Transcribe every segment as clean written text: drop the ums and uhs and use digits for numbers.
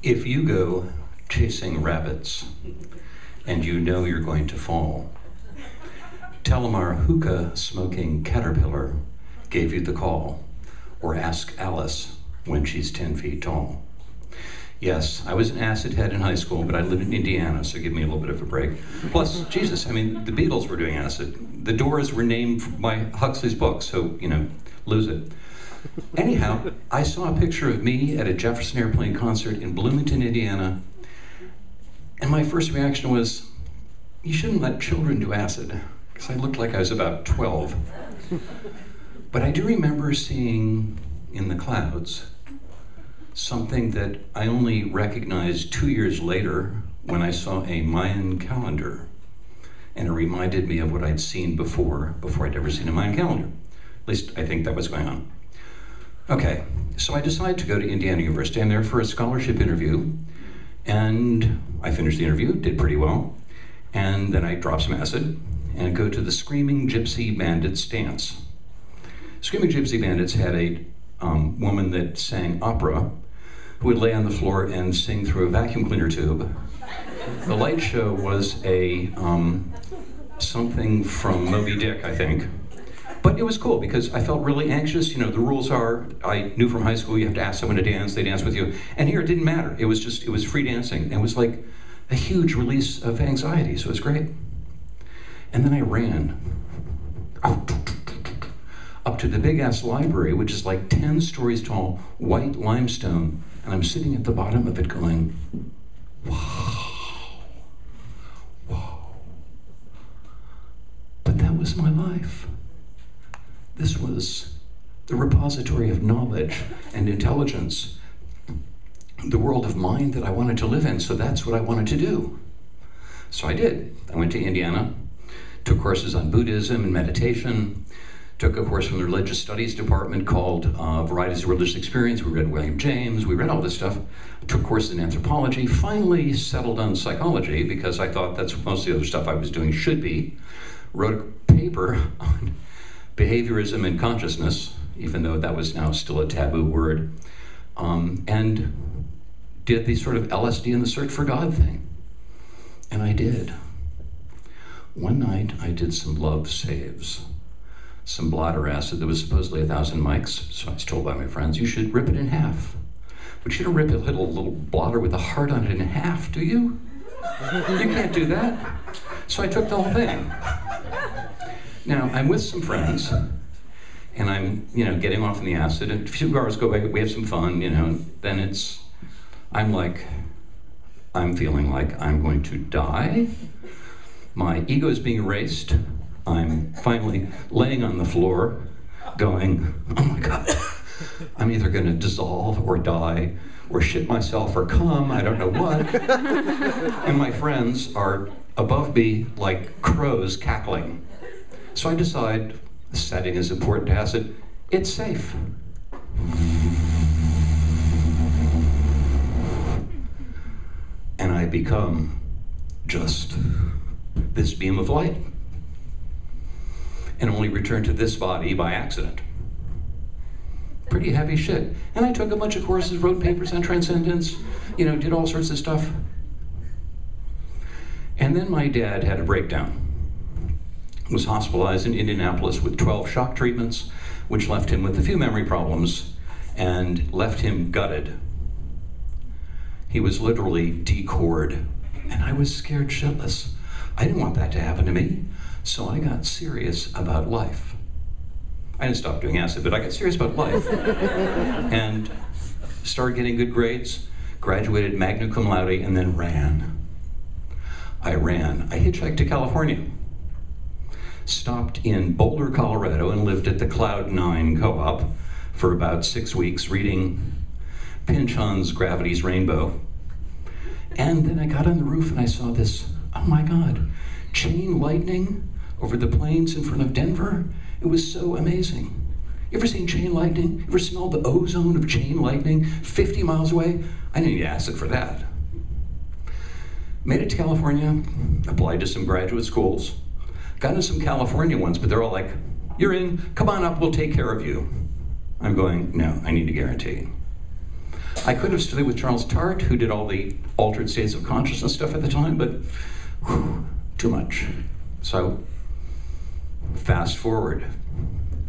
If you go chasing rabbits and you know you're going to fall, tell them our hookah-smoking caterpillar gave you the call, or ask Alice when she's 10 feet tall. Yes, I was an acid head in high school, but I lived in Indiana, so give me a little bit of a break. Plus, Jesus, I mean, the Beatles were doing acid. The Doors were named by Huxley's book, so, you know, lose it. Anyhow, I saw a picture of me at a Jefferson Airplane concert in Bloomington, Indiana, and my first reaction was, you shouldn't let children do acid, because I looked like I was about 12. But I do remember seeing in the clouds something that I only recognized 2 years later when I saw a Mayan calendar. And it reminded me of what I'd seen before I'd ever seen a Mayan calendar. At least I think that was going on. Okay, so I decided to go to Indiana University. I'm there for a scholarship interview. And I finished the interview, did pretty well. And then I dropped some acid and go to the Screaming Gypsy Bandits dance. Screaming Gypsy Bandits had a woman that sang opera who would lay on the floor and sing through a vacuum cleaner tube. The light show was a something from Moby Dick, I think. But it was cool because I felt really anxious. You know, the rules are, I knew from high school you have to ask someone to dance, they dance with you. And here it didn't matter. It was free dancing. And it was like a huge release of anxiety, so it was great. And then I ran up to the big-ass library, which is like 10 stories tall, white limestone, and I'm sitting at the bottom of it going, wow, wow. But that was my life. This was the repository of knowledge and intelligence, the world of mind that I wanted to live in, so that's what I wanted to do. So I did. I went to Indiana, took courses on Buddhism and meditation, took a course from the religious studies department called Varieties of Religious Experience. We read William James, we read all this stuff. Took courses in anthropology, finally settled on psychology because I thought that's what most of the other stuff I was doing should be. Wrote a paper on behaviorism and consciousness, even though that was now still a taboo word, and did the sort of LSD in the search for God thing. And I did. One night I did some love saves. Some bladder acid that was supposedly 1,000 mics, so I was told by my friends, you should rip it in half. But you don't rip a little blotter with a heart on it in half, do you? You can't do that. So I took the whole thing. Now, I'm with some friends, and I'm, getting off in the acid, and a few hours go by, we have some fun, then I'm feeling like I'm going to die. My ego is being erased. I'm finally laying on the floor going, oh my God, I'm either going to dissolve or die or shit myself or come, I don't know what. And my friends are above me like crows cackling. So I decide, the setting is important to acid, it's safe. And I become just this beam of light. And only returned to this body by accident. Pretty heavy shit. And I took a bunch of courses, wrote papers on transcendence, did all sorts of stuff. And then my dad had a breakdown. Was hospitalized in Indianapolis with 12 shock treatments, which left him with a few memory problems and left him gutted. He was literally decored, and I was scared shitless. I didn't want that to happen to me. So I got serious about life. I didn't stop doing acid, but I got serious about life. And started getting good grades, graduated magna cum laude, and then ran. I hitchhiked to California. Stopped in Boulder, Colorado, and lived at the Cloud 9 co-op for about 6 weeks, reading Pynchon's Gravity's Rainbow. And then I got on the roof and I saw this, oh my God, chain lightning over the plains in front of Denver. It was so amazing. You ever seen chain lightning? You ever smelled the ozone of chain lightning 50 miles away? I didn't need acid for that. Made it to California, applied to some graduate schools, got into some California ones, but they're all like, you're in, come on up, we'll take care of you. I'm going, no, I need a guarantee. I could have studied with Charles Tart, who did all the altered states of consciousness stuff at the time, but too much. So, fast forward.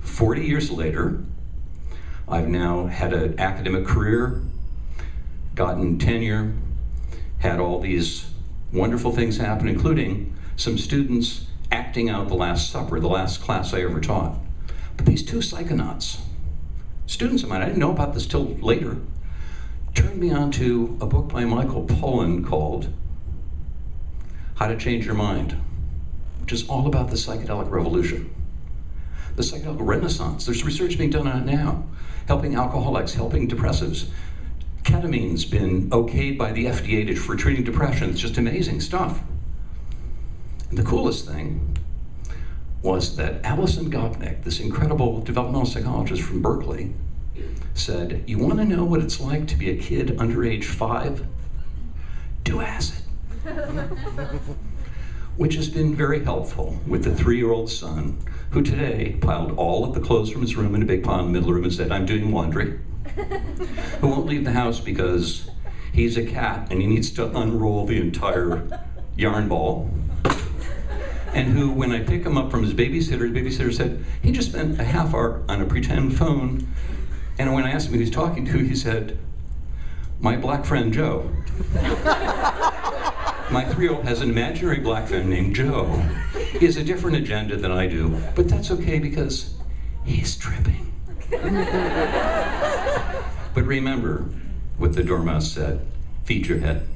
40 years later, I've now had an academic career, gotten tenure, had all these wonderful things happen, including some students acting out The Last Supper, the last class I ever taught. But these two psychonauts, students of mine, I didn't know about this till later, turned me on to a book by Michael Pollan called How to Change Your Mind, which is all about the psychedelic revolution, the psychedelic renaissance. There's research being done on it now, helping alcoholics, helping depressives. Ketamine's been okayed by the FDA for treating depression. It's just amazing stuff. And the coolest thing was that Alison Gopnik, this incredible developmental psychologist from Berkeley, said, you want to know what it's like to be a kid under age 5? Do acid. Which has been very helpful with the 3-year-old son, who today piled all of the clothes from his room in a big pile in the middle of the room and said, I'm doing laundry. Who won't leave the house because he's a cat and he needs to unroll the entire yarn ball. And who, when I pick him up from his babysitter, the babysitter said, he just spent a half hour on a pretend phone. And when I asked him who he's talking to, he said, my black friend Joe. My 3-year-old has an imaginary black friend named Joe. He has a different agenda than I do, but that's okay because he's tripping. But remember what the Dormouse said, feed your head.